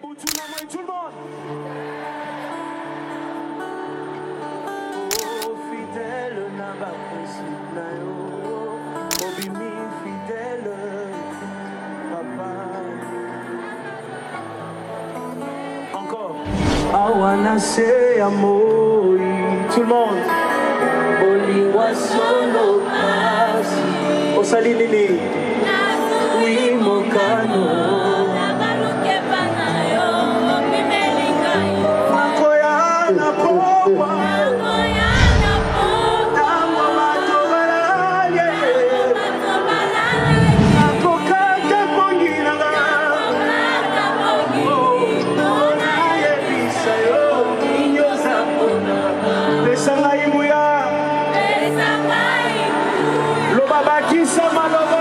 tout le monde. Oh, fidèle n'a pas possible. Obimi fidèle, papa. Encore. Awana se amoi. Tout le monde. Oliwa solo kasi. Osali nini. Oui, mokano. Lo babaki sama lo